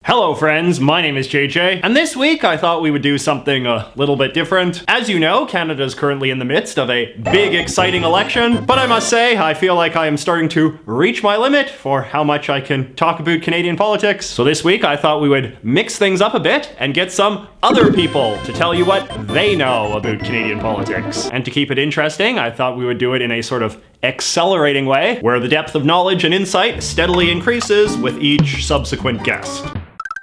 Hello friends, my name is JJ, and this week I thought we would do something a little bit different. As you know, Canada is currently in the midst of a big, exciting election, but I must say, I feel like I am starting to reach my limit for how much I can talk about Canadian politics. So this week I thought we would mix things up a bit and get some other people to tell you what they know about Canadian politics. And to keep it interesting, I thought we would do it in a sort of accelerating way, where the depth of knowledge and insight steadily increases with each subsequent guest.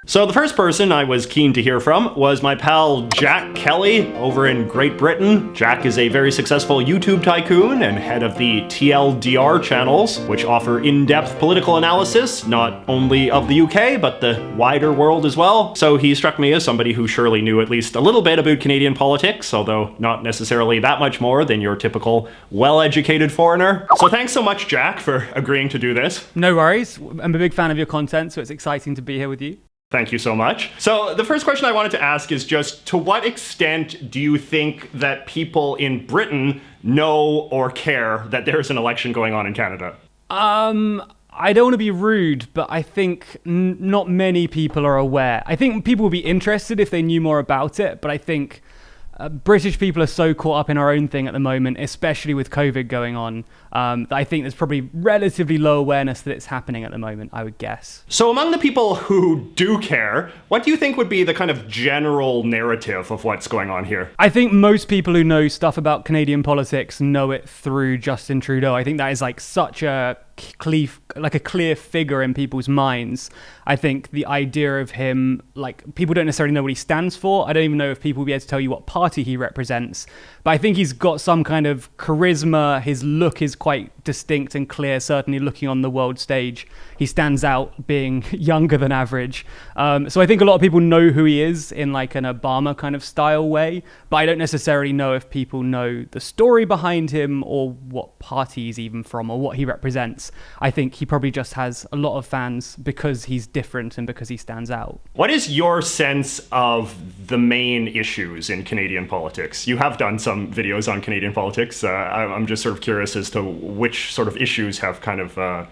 So the first person I was keen to hear from was my pal Jack Kelly over in Great Britain. Jack is a very successful YouTube tycoon and head of the TLDR channels, which offer in-depth political analysis, not only of the UK, but the wider world as well. So he struck me as somebody who surely knew at least a little bit about Canadian politics, although not necessarily that much more than your typical well-educated foreigner. So thanks so much, Jack, for agreeing to do this. No worries. I'm a big fan of your content, so it's exciting to be here with you. Thank you so much. So the first question I wanted to ask is just, to what extent do you think that people in Britain know or care that there's an election going on in Canada? I don't want to be rude, but I think not many people are aware. I think people would be interested if they knew more about it, but I think British people are so caught up in our own thing at the moment, especially with COVID going on, that I think there's probably relatively low awareness that it's happening at the moment, I would guess. So among the people who do care, what do you think would be the kind of general narrative of what's going on here? I think most people who know stuff about Canadian politics know it through Justin Trudeau. I think that is like such a clear figure in people's minds. I think the idea of him, like, people don't necessarily know what he stands for. I don't even know if people will be able to tell you what party he represents, but I think he's got some kind of charisma. His look is quite distinct and clear, certainly looking on the world stage. He stands out being younger than average. So I think a lot of people know who he is in like an Obama kind of style way, but I don't necessarily know if people know the story behind him or what party he's even from or what he represents. I think he probably just has a lot of fans because he's different and because he stands out. What is your sense of the main issues in Canadian politics? You have done some videos on Canadian politics. I'm just sort of curious as to which sort of issues have kind of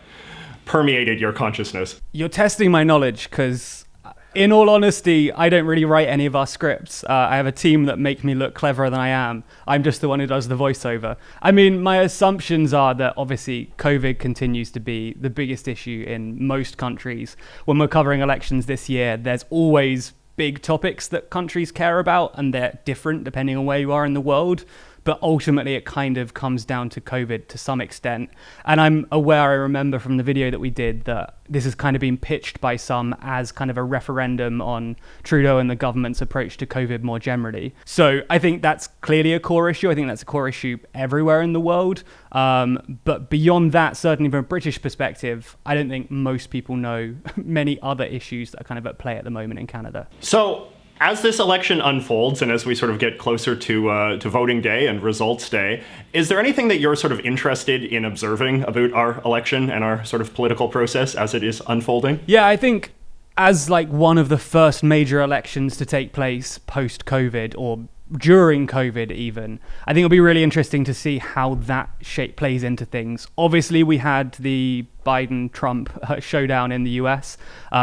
permeated your consciousness. You're testing my knowledge because, in all honesty, I don't really write any of our scripts. I have a team that make me look cleverer than I am. I'm just the one who does the voiceover. I mean, my assumptions are that obviously COVID continues to be the biggest issue in most countries. When we're covering elections this year, there's always big topics that countries care about, and they're different depending on where you are in the world. But ultimately, it kind of comes down to COVID to some extent. And I'm aware, I remember from the video that we did, that this has kind of been pitched by some as kind of a referendum on Trudeau and the government's approach to COVID more generally. So I think that's clearly a core issue. I think that's a core issue everywhere in the world. But beyond that, certainly from a British perspective, I don't think most people know many other issues that are kind of at play at the moment in Canada. So as this election unfolds and as we sort of get closer to voting day and results day, is there anything that you're sort of interested in observing about our election and our sort of political process as it is unfolding? Yeah, I think as like one of the first major elections to take place post-COVID or during COVID even, I think it'll be really interesting to see how that shape plays into things. Obviously, we had the Biden-Trump showdown in the US,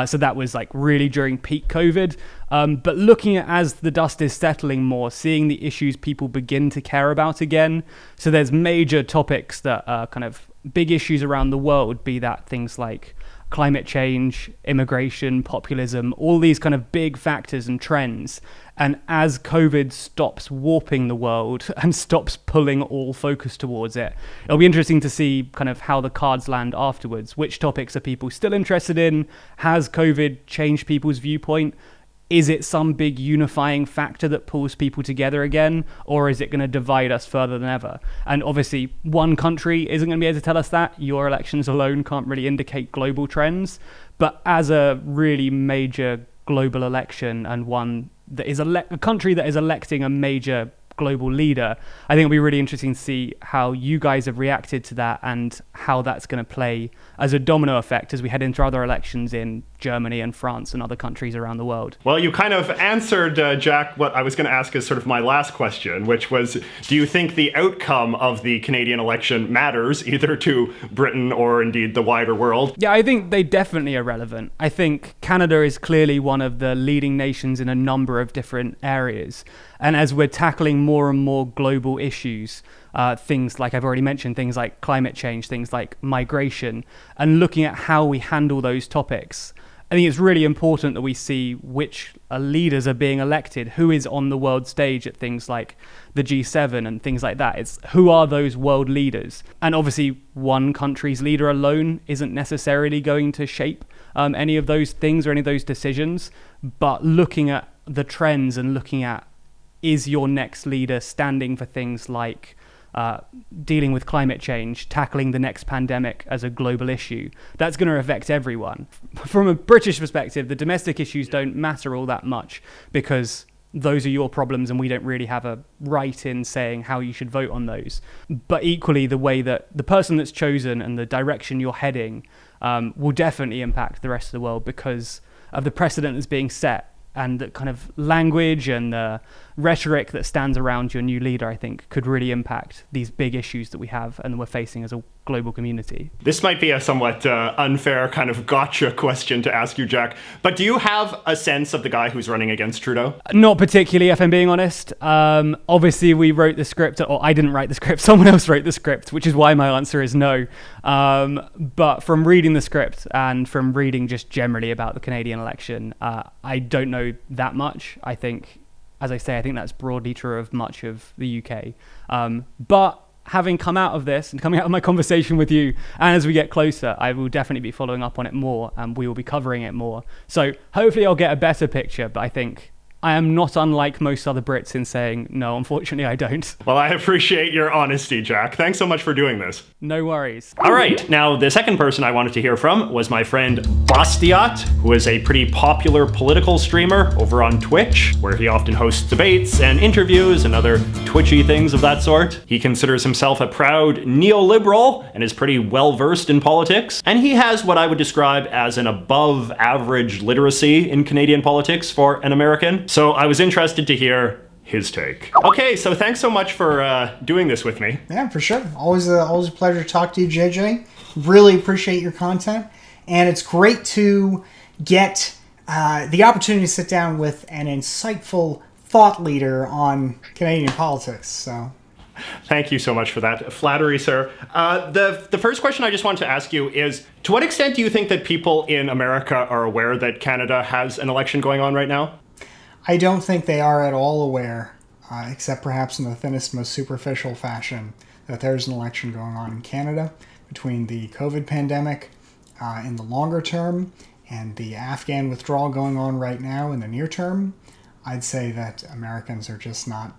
so that was like really during peak COVID. But looking at as the dust is settling more, seeing the issues people begin to care about again. So there's major topics that are kind of big issues around the world, be that things like climate change, immigration, populism, all these kind of big factors and trends. And as COVID stops warping the world and stops pulling all focus towards it, it'll be interesting to see kind of how the cards land afterwards. Which topics are people still interested in? Has COVID changed people's viewpoint? Is it some big unifying factor that pulls people together again? Or is it going to divide us further than ever? And obviously, one country isn't going to be able to tell us that. Your elections alone can't really indicate global trends. But as a really major global election and one that is a country that is electing a major global leader, I think it'll be really interesting to see how you guys have reacted to that and how that's going to play as a domino effect as we head into other elections in Germany and France and other countries around the world. Well, you kind of answered, Jack, what I was going to ask as sort of my last question, which was, do you think the outcome of the Canadian election matters, either to Britain or indeed the wider world? Yeah, I think they definitely are relevant. I think Canada is clearly one of the leading nations in a number of different areas. And as we're tackling more and more global issues, things like I've already mentioned, things like climate change, things like migration, and looking at how we handle those topics, I think it's really important that we see which leaders are being elected, who is on the world stage at things like the G7 and things like that. It's who are those world leaders? And obviously one country's leader alone isn't necessarily going to shape any of those things or any of those decisions, but looking at the trends and looking at, is your next leader standing for things like dealing with climate change, tackling the next pandemic as a global issue? That's going to affect everyone. From a British perspective, the domestic issues don't matter all that much because those are your problems and we don't really have a right in saying how you should vote on those. But equally, the way that the person that's chosen and the direction you're heading will definitely impact the rest of the world because of the precedent that's being set. And the kind of language and the rhetoric that stands around your new leader, I think, could really impact these big issues that we have and we're facing as a global community. This might be a somewhat unfair kind of gotcha question to ask you, Jack, but do you have a sense of the guy who's running against Trudeau? Not particularly, if I'm being honest. Obviously, we wrote the script, or I didn't write the script, someone else wrote the script, which is why my answer is no. But from reading the script and from reading just generally about the Canadian election, I don't know that much. I think, as I say, I think that's broadly true of much of the UK. But having come out of this and coming out of my conversation with you, and as we get closer, I will definitely be following up on it more and we will be covering it more. So hopefully I'll get a better picture, but I think I am not unlike most other Brits in saying, no, unfortunately I don't. Well, I appreciate your honesty, Jack. Thanks so much for doing this. No worries. All right, now the second person I wanted to hear from was my friend Bastiat, who is a pretty popular political streamer over on Twitch, where he often hosts debates and interviews and other twitchy things of that sort. He considers himself a proud neoliberal and is pretty well-versed in politics. And he has what I would describe as an above-average literacy in Canadian politics for an American. So I was interested to hear his take. Okay, so thanks so much for doing this with me. Yeah, for sure. Always a pleasure to talk to you, JJ. Really appreciate your content. And it's great to get the opportunity to sit down with an insightful thought leader on Canadian politics. So, thank you so much for that. Flattery, sir. The first question I just want to ask you is, to what extent do you think that people in America are aware that Canada has an election going on right now? I don't think they are at all aware, except perhaps in the thinnest, most superficial fashion, that there's an election going on in Canada between the COVID pandemic in the longer term and the Afghan withdrawal going on right now in the near term. I'd say that Americans are just not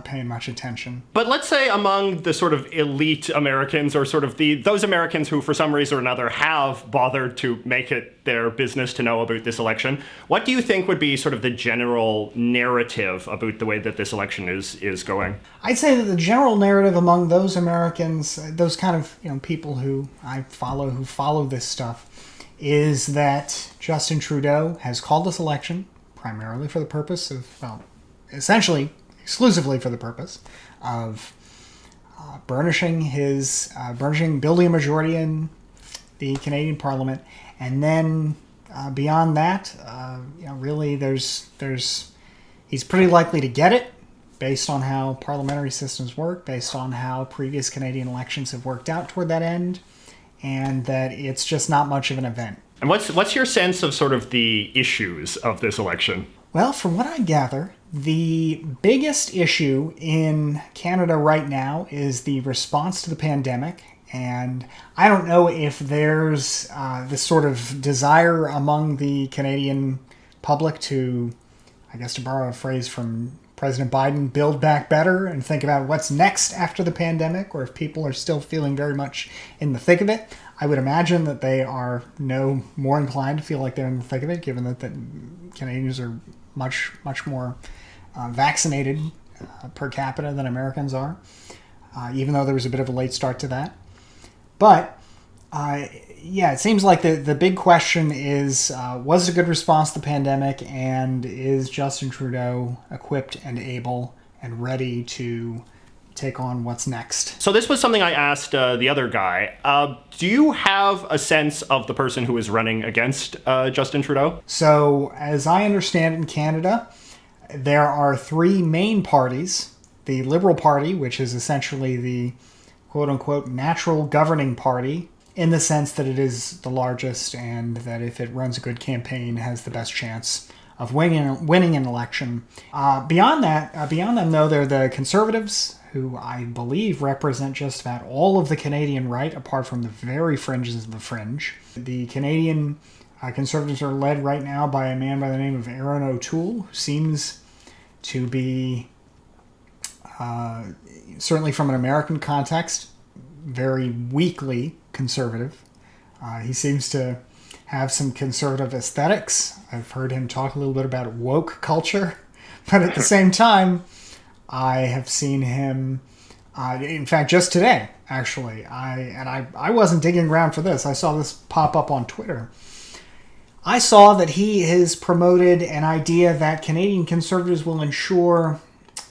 paying much attention. But let's say among the sort of elite Americans, or sort of those Americans who for some reason or another have bothered to make it their business to know about this election, what do you think would be sort of the general narrative about the way that this election is going? I'd say that the general narrative among those Americans, those kind of people who I follow, who follow this stuff, is that Justin Trudeau has called this election primarily for the purpose of, essentially exclusively for the purpose of building a majority in the Canadian Parliament, and then beyond that, really, he's pretty likely to get it based on how parliamentary systems work, based on how previous Canadian elections have worked out toward that end, and that it's just not much of an event. And what's your sense of sort of the issues of this election? Well, from what I gather, the biggest issue in Canada right now is the response to the pandemic. And I don't know if there's this sort of desire among the Canadian public to, I guess to borrow a phrase from President Biden, build back better and think about what's next after the pandemic, or if people are still feeling very much in the thick of it. I would imagine that they are no more inclined to feel like they're in the thick of it, given that the Canadians are much more vaccinated per capita than Americans are, even though there was a bit of a late start to that. But Yeah, it seems like the big question is, was it a good response to the pandemic, and is Justin Trudeau equipped and able and ready to take on what's next? So this was something I asked the other guy. Do you have a sense of the person who is running against Justin Trudeau? So, as I understand in Canada, there are three main parties. The Liberal Party, which is essentially the quote-unquote natural governing party, in the sense that it is the largest and that if it runs a good campaign, has the best chance of winning an election. Beyond them, though, there are the Conservatives, who I believe represent just about all of the Canadian right, apart from the very fringes of the fringe. The Canadian Conservatives are led right now by a man by the name of Aaron O'Toole, who seems to be, certainly from an American context, very weakly conservative. He seems to have some conservative aesthetics. I've heard him talk a little bit about woke culture, but at the same time, I have seen him, in fact, just today, actually, I wasn't digging around for this. I saw this pop up on Twitter. I saw that he has promoted an idea that Canadian Conservatives will ensure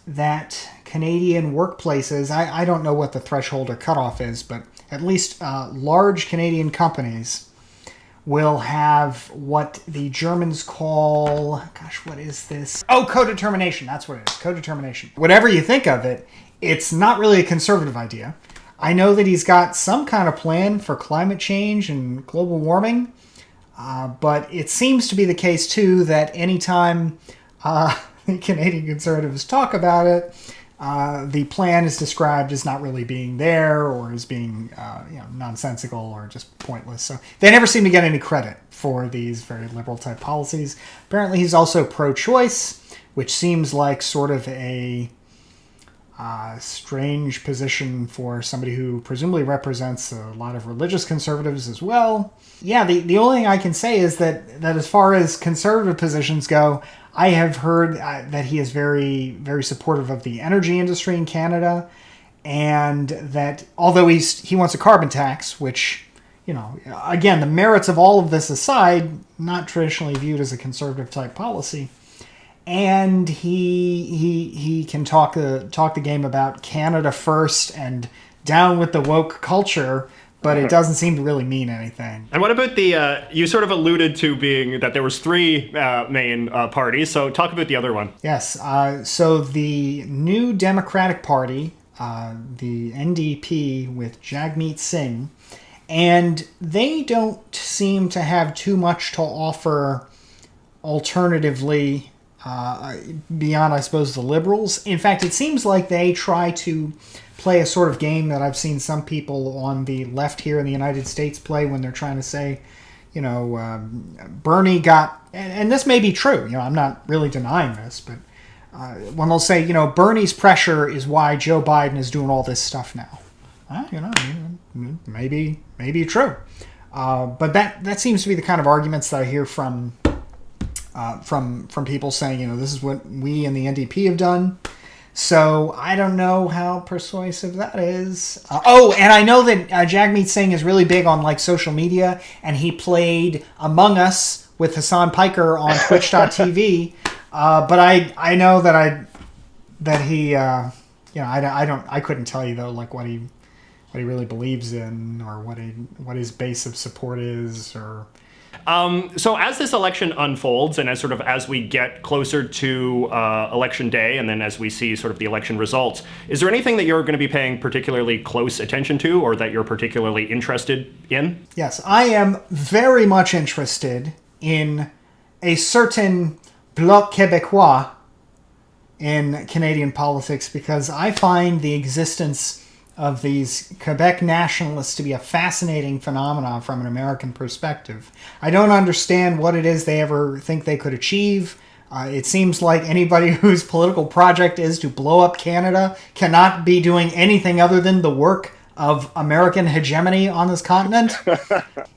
that Canadian workplaces, I don't know what the threshold or cutoff is, but at least large Canadian companies will have what the Germans call, gosh, what is this? Oh, codetermination. That's what it is, codetermination. Whatever you think of it, it's not really a conservative idea. I know that he's got some kind of plan for climate change and global warming, but it seems to be the case, too, that anytime the Canadian Conservatives talk about it, the plan is described as not really being there, or as being nonsensical or just pointless. So they never seem to get any credit for these very liberal type policies. Apparently he's also pro-choice, which seems like sort of a strange position for somebody who presumably represents a lot of religious conservatives as well. Yeah, the only thing I can say is that as far as conservative positions go, I have heard that he is very, very supportive of the energy industry in Canada, and that although he wants a carbon tax, which, again, the merits of all of this aside, not traditionally viewed as a conservative type policy, and he can talk the game about Canada first and down with the woke culture, but it doesn't seem to really mean anything. And what about the, you sort of alluded to being that there was three main parties, so talk about the other one. Yes, so the New Democratic Party, the NDP with Jagmeet Singh, and they don't seem to have too much to offer alternatively beyond, I suppose, the Liberals. In fact, it seems like they try to play a sort of game that I've seen some people on the left here in the United States play when they're trying to say, Bernie got, and this may be true, I'm not really denying this, but when they'll say, Bernie's pressure is why Joe Biden is doing all this stuff now. Maybe true. But that seems to be the kind of arguments that I hear from people saying, this is what we in the NDP have done. So I don't know how persuasive that is. And I know that Jagmeet Singh is really big on social media, and he played Among Us with Hassan Piker on Twitch.tv. But I know that he I couldn't tell you though what he really believes in, or what his base of support is, or. So as this election unfolds, and as we get closer to election day, and then as we see sort of the election results, is there anything that you're going to be paying particularly close attention to, or that you're particularly interested in? Yes, I am very much interested in a certain Bloc Québécois in Canadian politics, because I find the existence of these Quebec nationalists to be a fascinating phenomenon from an American perspective. I don't understand what it is they ever think they could achieve. It seems like anybody whose political project is to blow up Canada cannot be doing anything other than the work of American hegemony on this continent.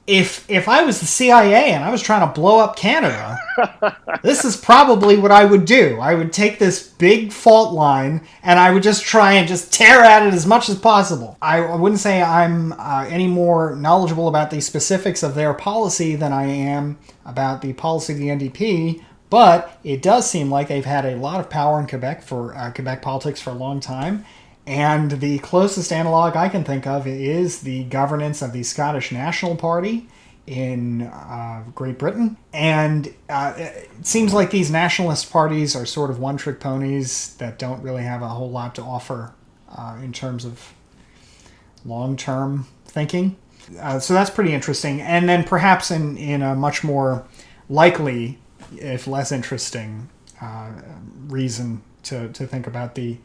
If I was the CIA and I was trying to blow up Canada, this is probably what I would do. I would take this big fault line and I would just try and just tear at it as much as possible. I wouldn't say I'm any more knowledgeable about the specifics of their policy than I am about the policy of the NDP, but it does seem like they've had a lot of power in Quebec for Quebec politics for a long time. And the closest analog I can think of is the governance of the Scottish National Party in Great Britain. And it seems like these nationalist parties are sort of one-trick ponies that don't really have a whole lot to offer in terms of long-term thinking. So that's pretty interesting. And then perhaps in a much more likely, if less interesting, reason to think about the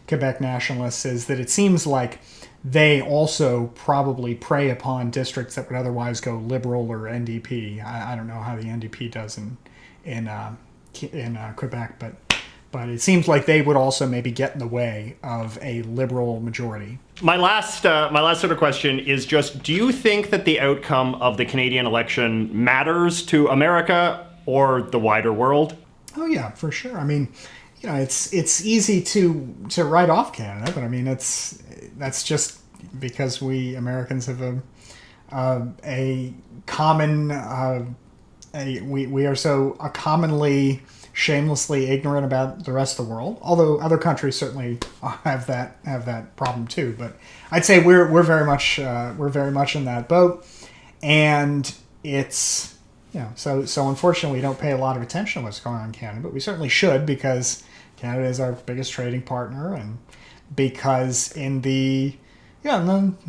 Quebec nationalists is that it seems like they also probably prey upon districts that would otherwise go liberal or NDP. I don't know how the NDP does in Quebec, but it seems like they would also maybe get in the way of a liberal majority. My last sort of question is just: do you think that the outcome of the Canadian election matters to America or the wider world? Oh yeah, for sure. I mean, it's easy to write off Canada, but I mean that's just because we Americans have a common we are so commonly shamelessly ignorant about the rest of the world. Although other countries certainly have that problem too, but I'd say we're very much in that boat, and it's. So unfortunately, we don't pay a lot of attention to what's going on in Canada, but we certainly should, because Canada is our biggest trading partner, and because in the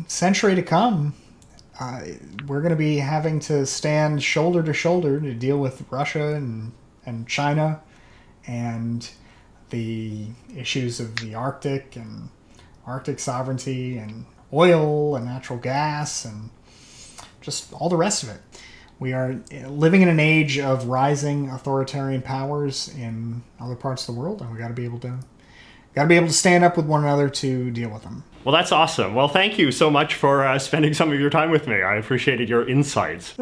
century to come, we're going to be having to stand shoulder to shoulder to deal with Russia and China and the issues of the Arctic and Arctic sovereignty and oil and natural gas and just all the rest of it. We are living in an age of rising authoritarian powers in other parts of the world, and we got to be able to stand up with one another to deal with them. Well, that's awesome. Well, thank you so much for spending some of your time with me. I appreciated your insights.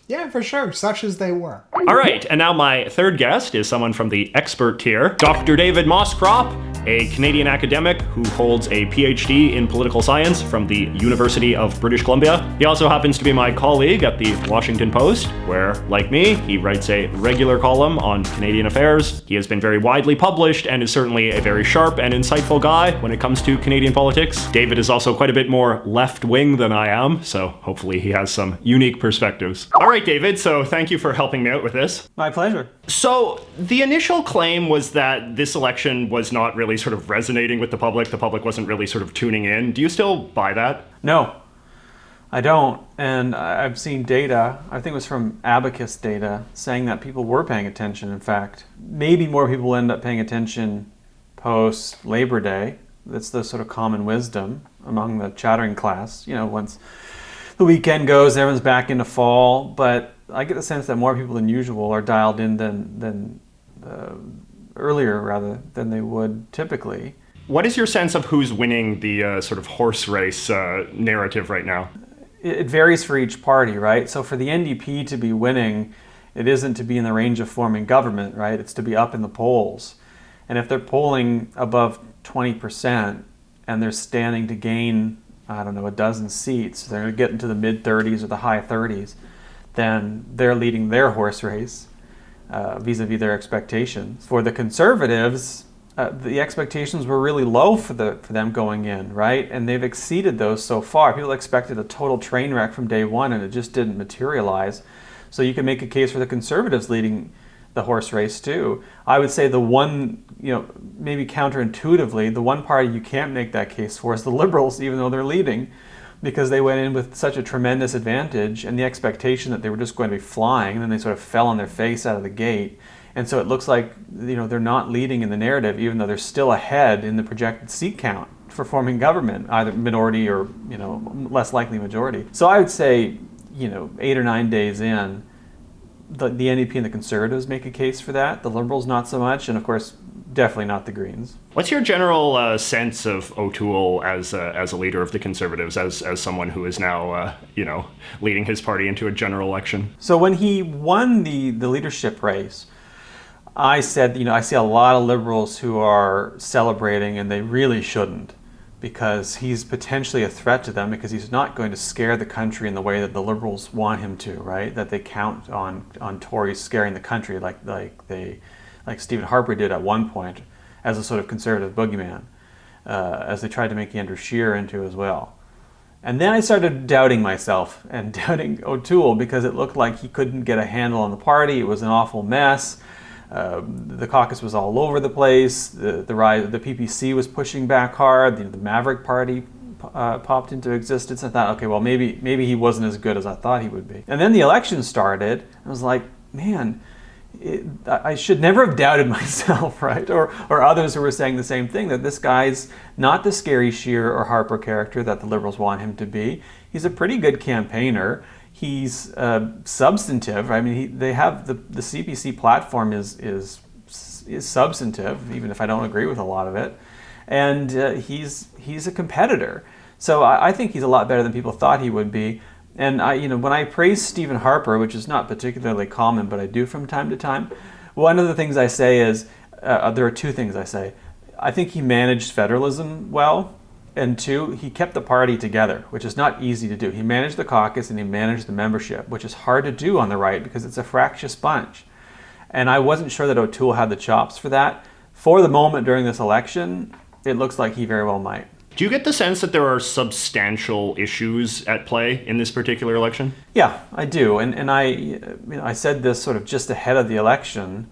Yeah, for sure. Such as they were. All right, and now my third guest is someone from the expert tier, Dr. David Moscrop, a Canadian academic who holds a PhD in political science from the University of British Columbia. He also happens to be my colleague at the Washington Post, where, like me, he writes a regular column on Canadian affairs. He has been very widely published and is certainly a very sharp and insightful guy when it comes to Canadian politics. David is also quite a bit more left-wing than I am, so hopefully he has some unique perspectives. All right, David, so thank you for helping me out with this. My pleasure. So the initial claim was that this election was not really sort of resonating with the public. The public wasn't really sort of tuning in. Do you still buy that? No, I don't. And I've seen data, I think it was from Abacus data, saying that people were paying attention. In fact, maybe more people end up paying attention post Labor Day. That's the sort of common wisdom among the chattering class. Once the weekend goes, everyone's back into fall. But I get the sense that more people than usual are dialed in than earlier rather than they would typically. What is your sense of who's winning the sort of horse race narrative right now? It varies for each party, right? So for the NDP to be winning, it isn't to be in the range of forming government, right? It's to be up in the polls. And if they're polling above 20% and they're standing to gain, a dozen seats, they're going to get into the mid-30s or the high 30s, then they're leading their horse race vis-a-vis their expectations. For the Conservatives, the expectations were really low for them going in, right? And they've exceeded those so far. People expected a total train wreck from day one, and it just didn't materialize. So you can make a case for the Conservatives leading the horse race too. I would say the one, maybe counterintuitively, the one party you can't make that case for is the Liberals, even though they're leading, because they went in with such a tremendous advantage and the expectation that they were just going to be flying, and then they sort of fell on their face out of the gate. And so it looks like they're not leading in the narrative, even though they're still ahead in the projected seat count for forming government, either minority or less likely majority. So I would say 8 or 9 days in, the NDP and the Conservatives make a case for that. The Liberals not so much, and of course, definitely not the Greens. What's your general sense of O'Toole as a leader of the Conservatives, as someone who is now, leading his party into a general election? So when he won the leadership race, I said, I see a lot of Liberals who are celebrating, and they really shouldn't, because he's potentially a threat to them, because he's not going to scare the country in the way that the Liberals want him to, right? That they count on Tories scaring the country like Stephen Harper did at one point as a sort of conservative boogeyman, as they tried to make Andrew Scheer into as well. And then I started doubting myself and doubting O'Toole, because it looked like he couldn't get a handle on the party. It was an awful mess. The caucus was all over the place. The PPC was pushing back hard. The Maverick Party popped into existence. I thought, okay, well, maybe he wasn't as good as I thought he would be. And then the election started. I was like, man, I should never have doubted myself, right? Or others who were saying the same thing, that this guy's not the scary Scheer or Harper character that the Liberals want him to be. He's a pretty good campaigner. He's substantive. I mean, they have the CPC platform is substantive, even if I don't agree with a lot of it. And he's a competitor. So I think he's a lot better than people thought he would be. And when I praise Stephen Harper, which is not particularly common, but I do from time to time, one of the things I say is, there are two things I say. I think he managed federalism well, and two, he kept the party together, which is not easy to do. He managed the caucus and he managed the membership, which is hard to do on the right because it's a fractious bunch. And I wasn't sure that O'Toole had the chops for that. For the moment during this election, it looks like he very well might. Do you get the sense that there are substantial issues at play in this particular election? Yeah, I do. And I said this sort of just ahead of the election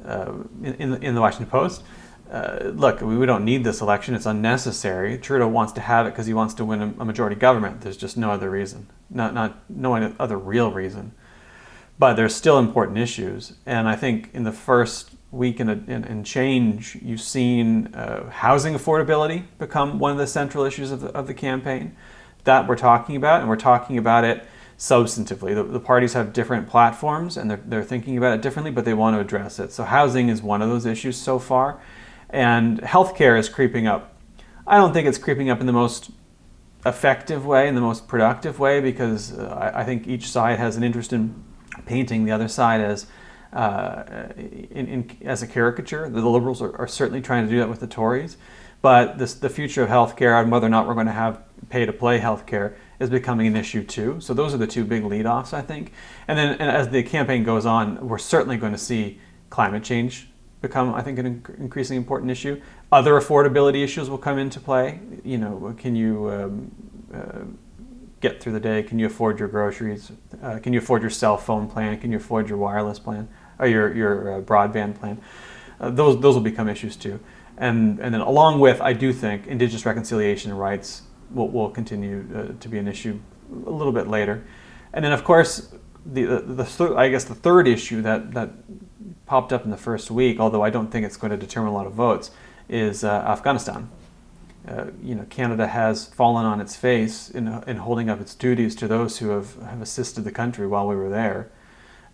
in the Washington Post. Look, we don't need this election. It's unnecessary. Trudeau wants to have it because he wants to win a majority government. There's just no other reason, no other real reason. But there's still important issues. And I think in the first week and change, you've seen housing affordability become one of the central issues of the campaign that we're talking about, and we're talking about it substantively. The parties have different platforms, and they're thinking about it differently, but they want to address it. So housing is one of those issues so far. And healthcare is creeping up. I don't think it's creeping up in the most effective way, in the most productive way, because I think each side has an interest in painting the other side as as a caricature. The Liberals are certainly trying to do that with the Tories, but the future of healthcare and whether or not we're going to have pay-to-play healthcare is becoming an issue too. So those are the two big lead-offs, I think. And then as the campaign goes on, we're certainly going to see climate change become, I think, an increasingly important issue. Other affordability issues will come into play. Can you get through the day? Can you afford your groceries? Can you afford your cell phone plan? Can you afford your wireless plan or your broadband plan? Those will become issues too. And then along with, I do think Indigenous reconciliation and rights will continue to be an issue a little bit later. And then of course, the third issue that popped up in the first week, although I don't think it's going to determine a lot of votes, is Afghanistan. Canada has fallen on its face in holding up its duties to those who have assisted the country while we were there,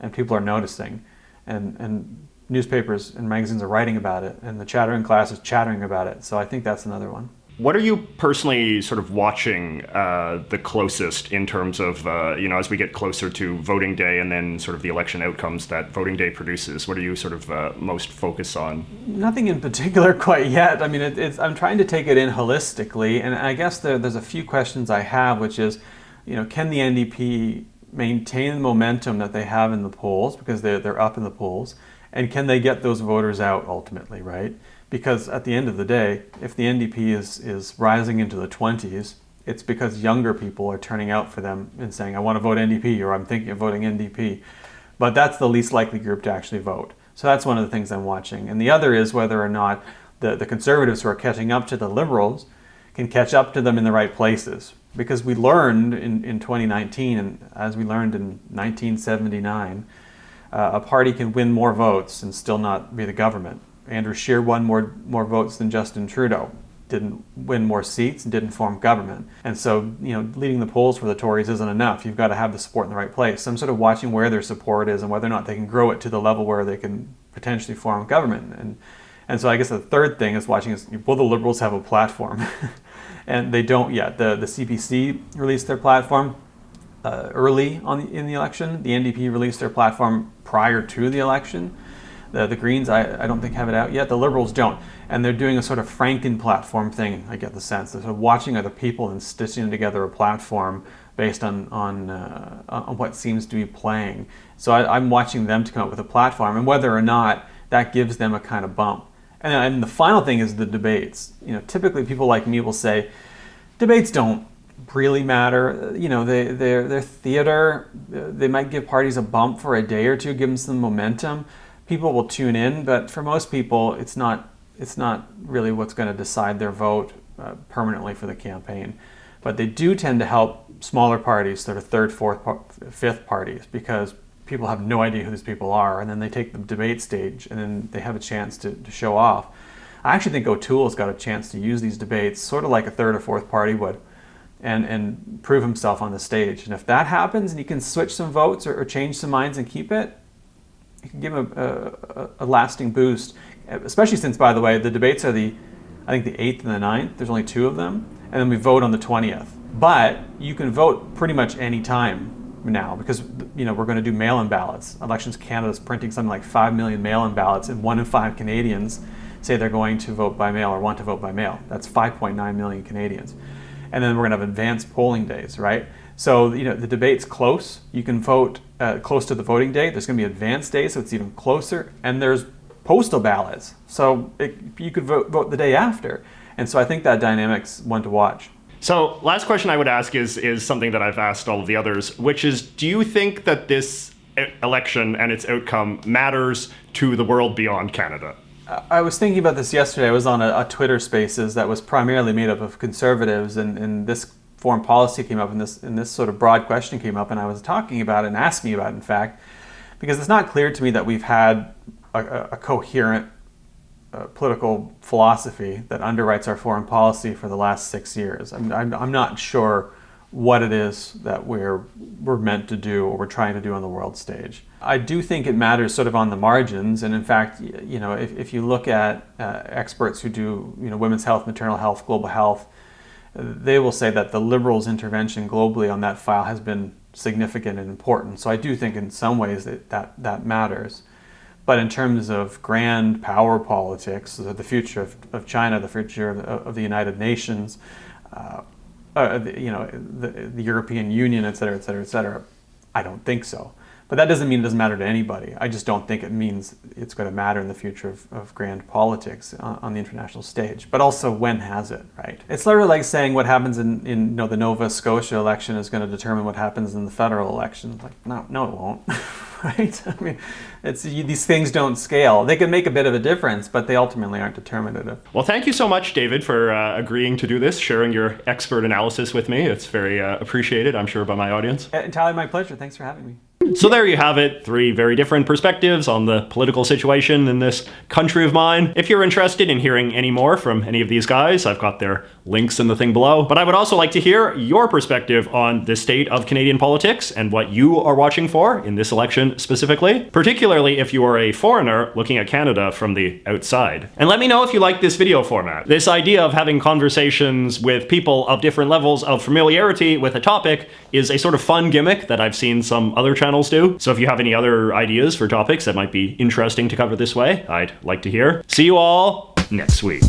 and people are noticing, and newspapers and magazines are writing about it, and the chattering class is chattering about it. So I think that's another one. What are you personally sort of watching the closest in terms of, as we get closer to voting day and then sort of the election outcomes that voting day produces? What are you sort of most focused on? Nothing in particular quite yet. I mean, I'm trying to take it in holistically, and I guess there's a few questions I have, which is, can the NDP maintain the momentum that they have in the polls, because they're up in the polls, and can they get those voters out ultimately, right? Because at the end of the day, if the NDP is rising into the 20s, it's because younger people are turning out for them and saying, I want to vote NDP, or I'm thinking of voting NDP. But that's the least likely group to actually vote. So that's one of the things I'm watching. And the other is whether or not the Conservatives who are catching up to the Liberals can catch up to them in the right places. Because we learned in 2019, and as we learned in 1979, a party can win more votes and still not be the government. Andrew Scheer won more votes than Justin Trudeau. didn't win more seats and didn't form government. And so, leading the polls for the Tories isn't enough. You've got to have the support in the right place. So I'm sort of watching where their support is and whether or not they can grow it to the level where they can potentially form government. And so I guess the third thing is watching is, will the Liberals have a platform? And they don't yet. The CPC released their platform early in the election. The NDP released their platform prior to the election. The Greens, I don't think have it out yet. The Liberals don't. And they're doing a sort of Franken platform thing, I get the sense. They're sort of watching other people and stitching together a platform based on what seems to be playing. So I'm watching them to come up with a platform, and whether or not that gives them a kind of bump. And the final thing is the debates. Typically people like me will say, debates don't really matter. They're theater. They might give parties a bump for a day or two, give them some momentum. People will tune in, but for most people, it's not really what's going to decide their vote permanently for the campaign. But they do tend to help smaller parties, sort of third, fourth, fifth parties, because people have no idea who these people are, and then they take the debate stage, and then they have a chance to show off. I actually think O'Toole's got a chance to use these debates, sort of like a third or fourth party would, and prove himself on the stage. And if that happens, and he can switch some votes or change some minds and keep it, you can give him a lasting boost, especially since, by the way, the debates are I think the 8th and the 9th. There's only 2 of them, and then we vote on the 20th. But you can vote pretty much any time now, because we're going to do mail-in ballots. Elections Canada's printing something like 5 million mail-in ballots, and 1 in 5 Canadians say they're going to vote by mail or want to vote by mail. That's 5.9 million Canadians. And then we're going to have advanced polling days, right? So, the debate's close. You can vote close to the voting day. There's going to be advanced days, so it's even closer. And there's postal ballots. So you could vote the day after. And so I think that dynamic's one to watch. So last question I would ask is something that I've asked all of the others, which is, do you think that this election and its outcome matters to the world beyond Canada? I was thinking about this yesterday. I was on a Twitter Spaces that was primarily made up of conservatives, and this foreign policy came up, and this sort of broad question came up, and I was talking about it and asked me about it, in fact, because it's not clear to me that we've had a coherent political philosophy that underwrites our foreign policy for the last 6 years. I'm not sure what it is that we're meant to do or we're trying to do on the world stage. I do think it matters sort of on the margins, and in fact, if you look at experts who do women's health, maternal health, global health, they will say that the Liberals' intervention globally on that file has been significant and important. So I do think in some ways that matters. But in terms of grand power politics, the future of China, the future of the United Nations, the European Union, et cetera, et cetera, et cetera, I don't think so. But that doesn't mean it doesn't matter to anybody. I just don't think it means it's going to matter in the future of grand politics on the international stage. But also, when has it, right? It's sort of like saying what happens in the Nova Scotia election is going to determine what happens in the federal election. Like, no, it won't, right? I mean, these things don't scale. They can make a bit of a difference, but they ultimately aren't determinative. Well, thank you so much, David, for agreeing to do this, sharing your expert analysis with me. It's very appreciated, I'm sure, by my audience. Entirely my pleasure. Thanks for having me. So there you have it, 3 very different perspectives on the political situation in this country of mine. If you're interested in hearing any more from any of these guys, I've got their links in the thing below. But I would also like to hear your perspective on the state of Canadian politics and what you are watching for in this election specifically, particularly if you are a foreigner looking at Canada from the outside. And let me know if you like this video format. This idea of having conversations with people of different levels of familiarity with a topic is a sort of fun gimmick that I've seen some other channels do. So if you have any other ideas for topics that might be interesting to cover this way, I'd like to hear. See you all next week.